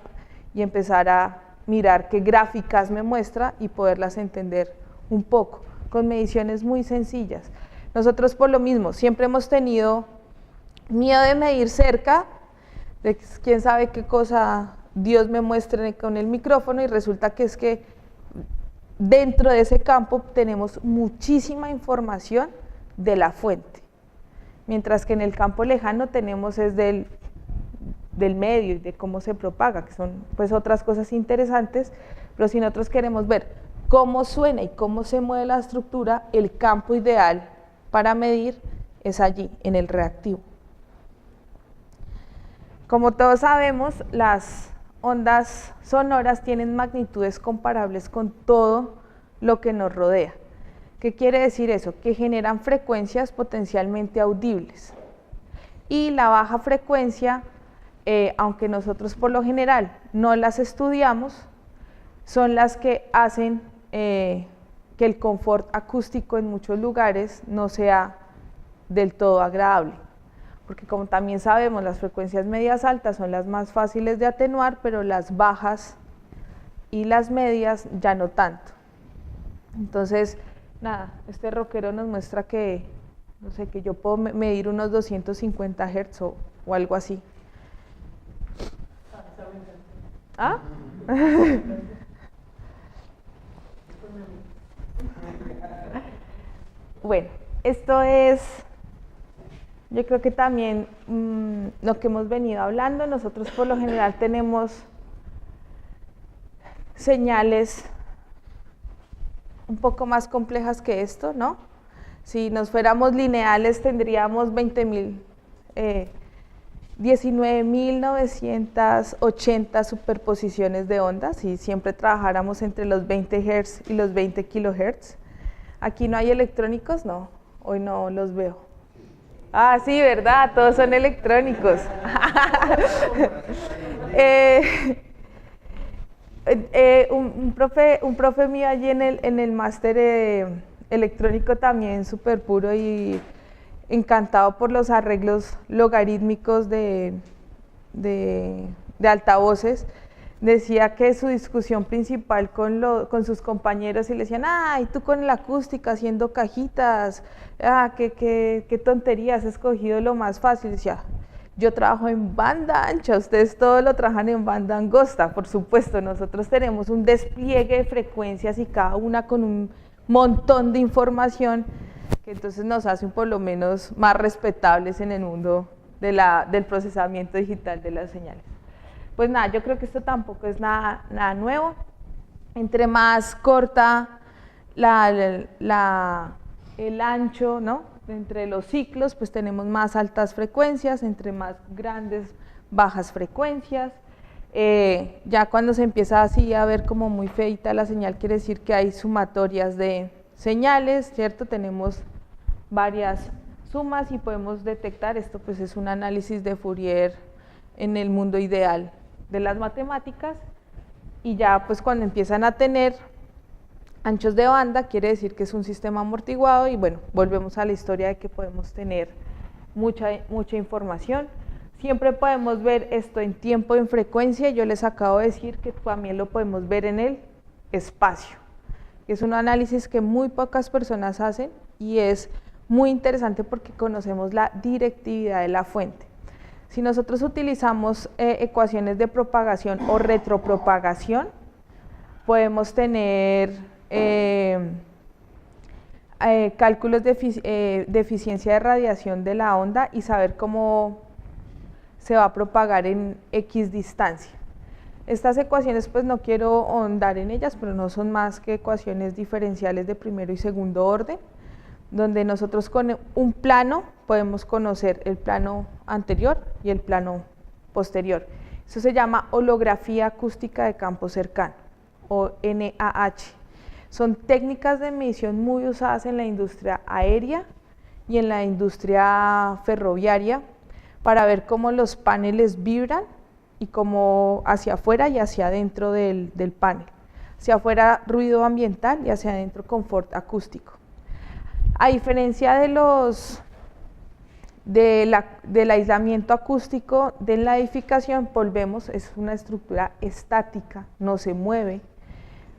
y empezar a mirar qué gráficas me muestra y poderlas entender un poco, con mediciones muy sencillas. Nosotros por lo mismo, siempre hemos tenido miedo de medir cerca, de quién sabe qué cosa Dios me muestre con el micrófono y resulta que es que dentro de ese campo tenemos muchísima información de la fuente, mientras que en el campo lejano tenemos es del medio y de cómo se propaga, que son pues otras cosas interesantes, pero si nosotros queremos ver cómo suena y cómo se mueve la estructura, el campo ideal para medir es allí, en el reactivo. Como todos sabemos, las ondas sonoras tienen magnitudes comparables con todo lo que nos rodea. ¿Qué quiere decir eso? Que generan frecuencias potencialmente audibles. Y la baja frecuencia, aunque nosotros por lo general no las estudiamos, son las que hacen que el confort acústico en muchos lugares no sea del todo agradable. Porque como también sabemos, las frecuencias medias altas son las más fáciles de atenuar, pero las bajas y las medias ya no tanto. Entonces, nada, este rockero nos muestra que, no sé, que yo puedo medir unos 250 Hz o algo así. ¿Ah? Bueno, esto es, yo creo que también lo que hemos venido hablando. Nosotros por lo general tenemos señales un poco más complejas que esto, ¿no? Si nos fuéramos lineales tendríamos 19.980 superposiciones de ondas y siempre trabajáramos entre los 20 Hz y los 20 kHz. Aquí no hay electrónicos, no, hoy no los veo. Ah, sí, ¿verdad? Todos son electrónicos. Un profe mío allí en el máster electrónico también súper puro y encantado por los arreglos logarítmicos de altavoces, decía que su discusión principal con sus compañeros y le decían, ay, tú con la acústica haciendo cajitas, qué tonterías, has escogido lo más fácil. Decía, yo trabajo en banda ancha, ustedes todos lo trabajan en banda angosta, por supuesto, nosotros tenemos un despliegue de frecuencias y cada una con un montón de información que entonces nos hacen por lo menos más respetables en el mundo del procesamiento digital de las señales. Pues nada, yo creo que esto tampoco es nada nuevo. Entre más corta el ancho, ¿no?, entre los ciclos, pues tenemos más altas frecuencias, entre más grandes, bajas frecuencias. Ya cuando se empieza así a ver como muy feita la señal, quiere decir que hay sumatorias de señales, ¿cierto? Tenemos varias sumas y podemos detectar, esto pues es un análisis de Fourier en el mundo ideal de las matemáticas, y ya pues cuando empiezan a tener anchos de banda, quiere decir que es un sistema amortiguado y bueno, volvemos a la historia de que podemos tener mucha información. Siempre podemos ver esto en tiempo y en frecuencia. Yo les acabo de decir que también lo podemos ver en el espacio. Es un análisis que muy pocas personas hacen y es muy interesante porque conocemos la directividad de la fuente. Si nosotros utilizamos ecuaciones de propagación o retropropagación, podemos tener cálculos de eficiencia de radiación de la onda y saber cómo se va a propagar en X distancia. Estas ecuaciones, pues no quiero ahondar en ellas, pero no son más que ecuaciones diferenciales de primero y segundo orden, donde nosotros con un plano podemos conocer el plano anterior y el plano posterior. Eso se llama holografía acústica de campo cercano, o NAH. Son técnicas de medición muy usadas en la industria aérea y en la industria ferroviaria para ver cómo los paneles vibran y cómo hacia afuera y hacia adentro del panel. Hacia afuera ruido ambiental y hacia adentro confort acústico. A diferencia del aislamiento acústico de la edificación, volvemos, es una estructura estática, no se mueve,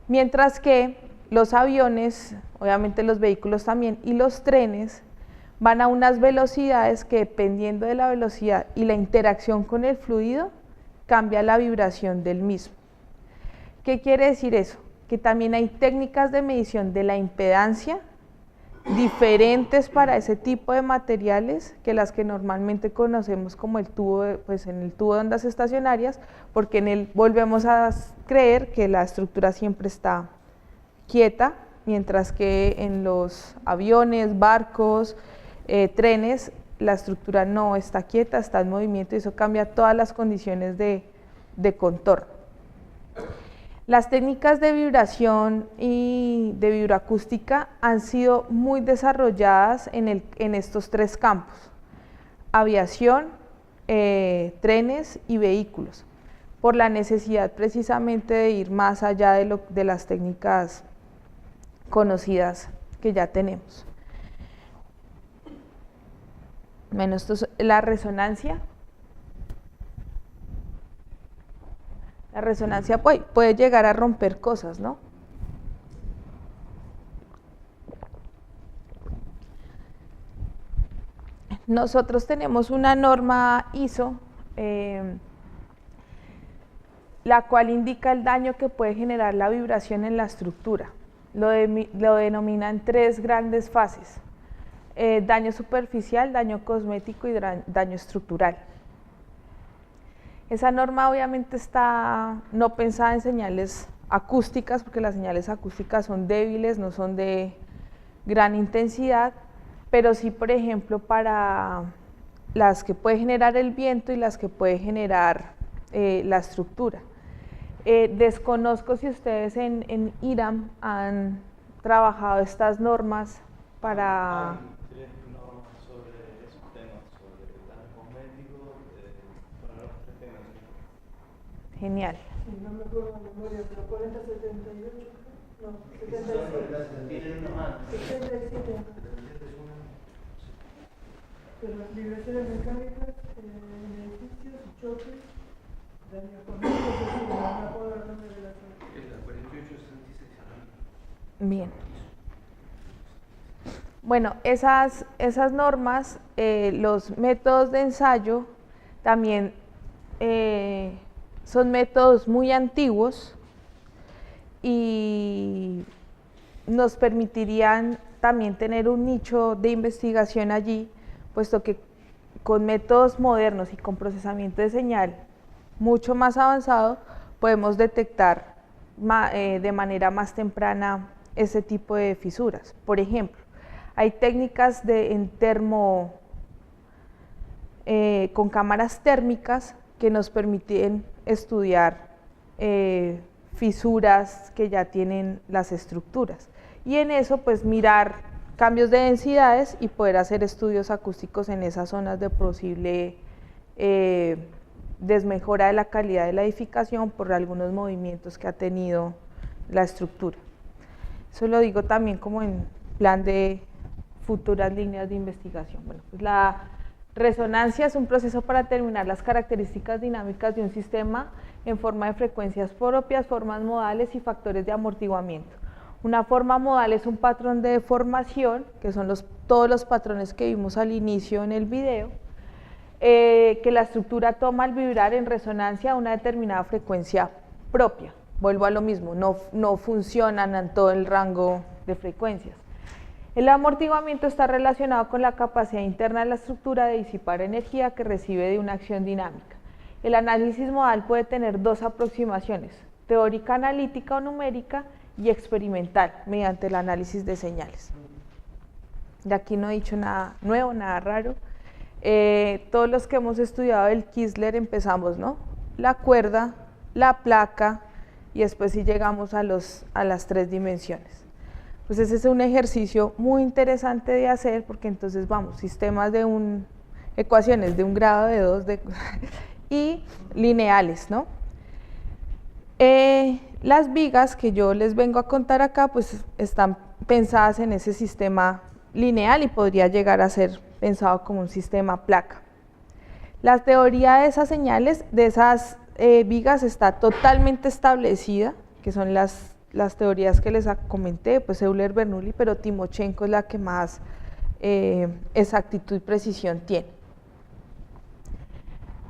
mientras que los aviones, obviamente los vehículos también, y los trenes van a unas velocidades que dependiendo de la velocidad y la interacción con el fluido, cambia la vibración del mismo. ¿Qué quiere decir eso? Que también hay técnicas de medición de la impedancia diferentes para ese tipo de materiales que las que normalmente conocemos como el tubo, pues en el tubo de ondas estacionarias, porque en él volvemos a creer que la estructura siempre está quieta, mientras que en los aviones, barcos, trenes, la estructura no está quieta, está en movimiento y eso cambia todas las condiciones de contorno. Las técnicas de vibración y de vibroacústica han sido muy desarrolladas en estos tres campos: aviación, trenes y vehículos, por la necesidad precisamente de ir más allá de las técnicas conocidas que ya tenemos. Bueno, esto es la resonancia. La resonancia puede llegar a romper cosas, ¿no? Nosotros tenemos una norma ISO, la cual indica el daño que puede generar la vibración en la estructura. Lo denomina en tres grandes fases: daño superficial, daño cosmético y daño estructural. Esa norma obviamente está no pensada en señales acústicas, porque las señales acústicas son débiles, no son de gran intensidad, pero sí, por ejemplo, para las que puede generar el viento y las que puede generar la estructura. Desconozco si ustedes en IRAM han trabajado estas normas para... Hay 3 normas sobre esos temas. Genial. Sí, no me acuerdo de memoria, pero 4078, no, 77. Tienen uno más. 77. Pero las vibraciones mecánicas en edificios y choques, daños con no me acuerdo el nombre de la zona. Es la 4866. Bien. Bueno, esas normas, los métodos de ensayo también son métodos muy antiguos y nos permitirían también tener un nicho de investigación allí, puesto que con métodos modernos y con procesamiento de señal mucho más avanzado podemos detectar de manera más temprana ese tipo de fisuras. Por ejemplo, hay técnicas con cámaras térmicas que nos permiten estudiar fisuras que ya tienen las estructuras y en eso pues mirar cambios de densidades y poder hacer estudios acústicos en esas zonas de posible desmejora de la calidad de la edificación por algunos movimientos que ha tenido la estructura. Eso lo digo también como en plan de futuras líneas de investigación. Bueno, pues la resonancia es un proceso para determinar las características dinámicas de un sistema en forma de frecuencias propias, formas modales y factores de amortiguamiento. Una forma modal es un patrón de deformación, que son todos los patrones que vimos al inicio en el video, que la estructura toma al vibrar en resonancia a una determinada frecuencia propia. Vuelvo a lo mismo, no funcionan en todo el rango de frecuencias. El amortiguamiento está relacionado con la capacidad interna de la estructura de disipar energía que recibe de una acción dinámica. El análisis modal puede tener dos aproximaciones, teórica analítica o numérica y experimental, mediante el análisis de señales. De aquí no he dicho nada nuevo, nada raro. Todos los que hemos estudiado el Kistler empezamos, ¿no? La cuerda, la placa y después sí llegamos a las 3 dimensiones. Pues ese es un ejercicio muy interesante de hacer porque entonces vamos, sistemas ecuaciones de 1 grado, de 2, y lineales, ¿no? Las vigas que yo les vengo a contar acá pues están pensadas en ese sistema lineal y podría llegar a ser pensado como un sistema placa. La teoría de esas señales, de esas vigas está totalmente establecida, que son las teorías que les comenté, pues Euler-Bernoulli, pero Timochenko es la que más exactitud y precisión tiene.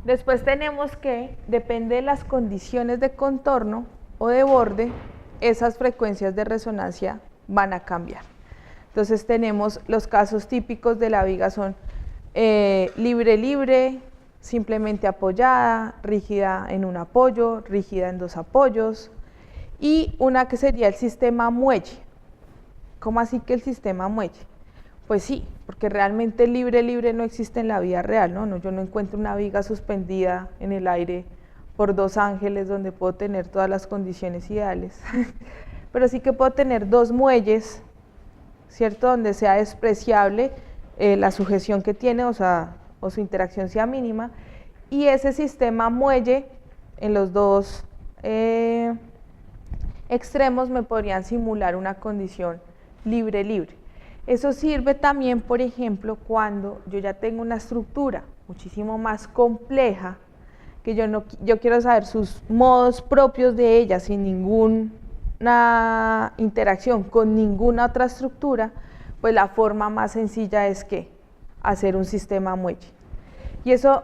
Después tenemos que, depende de las condiciones de contorno o de borde, esas frecuencias de resonancia van a cambiar. Entonces tenemos los casos típicos de la viga son libre, simplemente apoyada, rígida en un apoyo, rígida en 2 apoyos, y una que sería el sistema muelle. ¿Cómo así que el sistema muelle? Pues sí, porque realmente libre no existe en la vida real, ¿no? Yo no encuentro una viga suspendida en el aire por 2 ángeles donde puedo tener todas las condiciones ideales, pero sí que puedo tener 2 muelles, ¿cierto? Donde sea despreciable la sujeción que tiene, o su interacción sea mínima, y ese sistema muelle en los 2 extremos me podrían simular una condición libre. Eso sirve también, por ejemplo, cuando yo ya tengo una estructura muchísimo más compleja, que yo quiero saber sus modos propios de ella sin ninguna interacción con ninguna otra estructura, pues la forma más sencilla es que hacer un sistema muelle. Y eso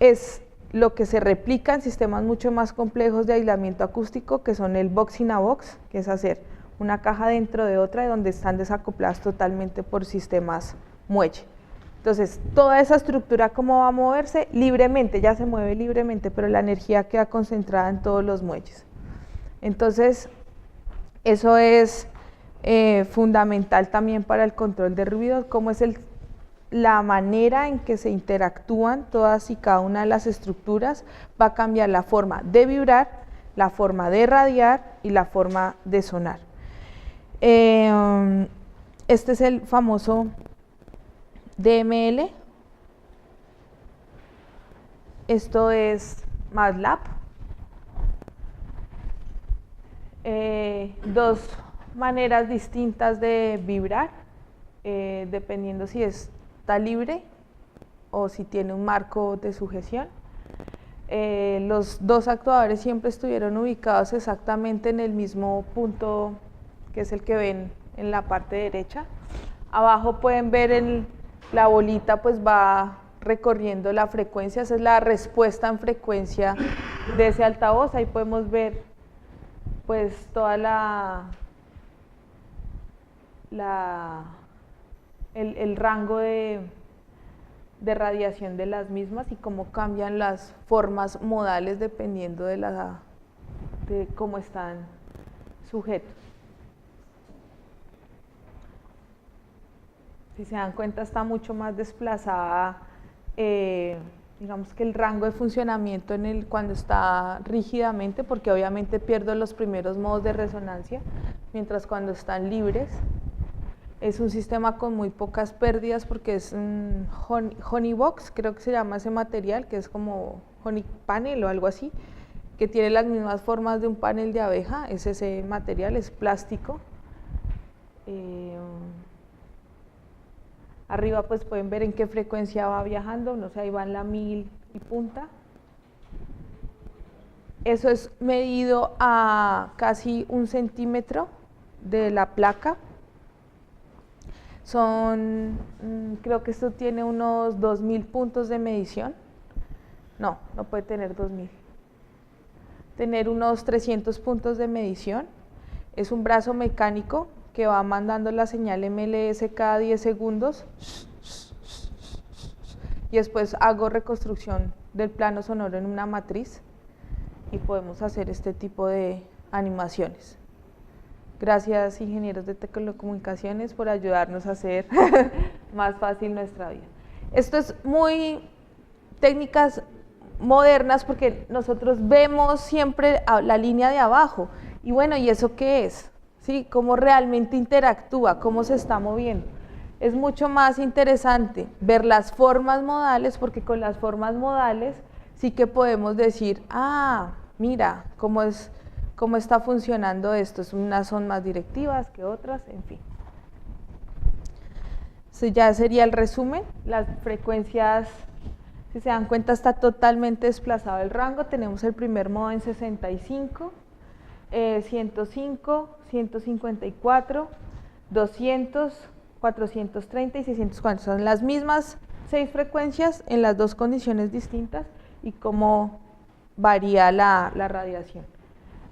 es lo que se replica en sistemas mucho más complejos de aislamiento acústico, que son el box in a box, que es hacer una caja dentro de otra y donde están desacopladas totalmente por sistemas muelle. Entonces, toda esa estructura, ¿cómo va a moverse? Libremente, ya se mueve libremente, pero la energía queda concentrada en todos los muelles. Entonces, eso es fundamental también para el control de ruido, cómo es la manera en que se interactúan todas y cada una de las estructuras, va a cambiar la forma de vibrar, la forma de radiar y la forma de sonar. Este es el famoso DML. Esto es MATLAB. dos maneras distintas de vibrar, dependiendo si está libre o si tiene un marco de sujeción. Los dos actuadores siempre estuvieron ubicados exactamente en el mismo punto, que es el que ven en la parte derecha. Abajo pueden ver la bolita, pues va recorriendo la frecuencia, esa es la respuesta en frecuencia de ese altavoz. Ahí podemos ver pues toda el rango de radiación de las mismas y cómo cambian las formas modales dependiendo de cómo están sujetos. Si se dan cuenta, está mucho más desplazada, digamos que el rango de funcionamiento cuando está rígidamente, porque obviamente pierdo los primeros modos de resonancia, mientras cuando están libres es un sistema con muy pocas pérdidas, porque es un honey box, creo que se llama ese material, que es como honey panel o algo así, que tiene las mismas formas de un panel de abeja. Es ese material, es plástico. Arriba pues pueden ver en qué frecuencia va viajando, no sé, ahí va en la 1000 y punta. Eso es medido a casi 1 centímetro de la placa. Creo que esto tiene unos 2000 puntos de medición. No puede tener 2000. Tener unos 300 puntos de medición. Es un brazo mecánico que va mandando la señal MLS cada 10 segundos. Y después hago reconstrucción del plano sonoro en una matriz y podemos hacer este tipo de animaciones. Gracias, ingenieros de telecomunicaciones, por ayudarnos a hacer más fácil nuestra vida. Esto es muy técnicas modernas, porque nosotros vemos siempre la línea de abajo. Y bueno, ¿y eso qué es? ¿Sí? ¿Cómo realmente interactúa? ¿Cómo se está moviendo? Es mucho más interesante ver las formas modales, porque con las formas modales sí que podemos decir, mira, cómo está funcionando esto. Unas son más directivas que otras, en fin. Eso ya sería el resumen. Las frecuencias, si se dan cuenta, está totalmente desplazado el rango. Tenemos el primer modo en 65, 105, 154, 200, 430 y 640. Son las mismas 6 frecuencias en las dos condiciones distintas y cómo varía la radiación.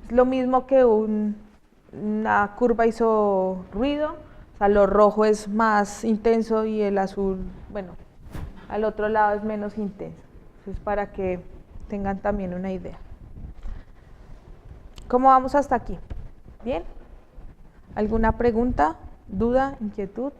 Es lo mismo que una curva hizo ruido, o sea, lo rojo es más intenso y el azul, bueno, al otro lado es menos intenso. Entonces, para que tengan también una idea. ¿Cómo vamos hasta aquí? ¿Bien? ¿Alguna pregunta, duda, inquietud?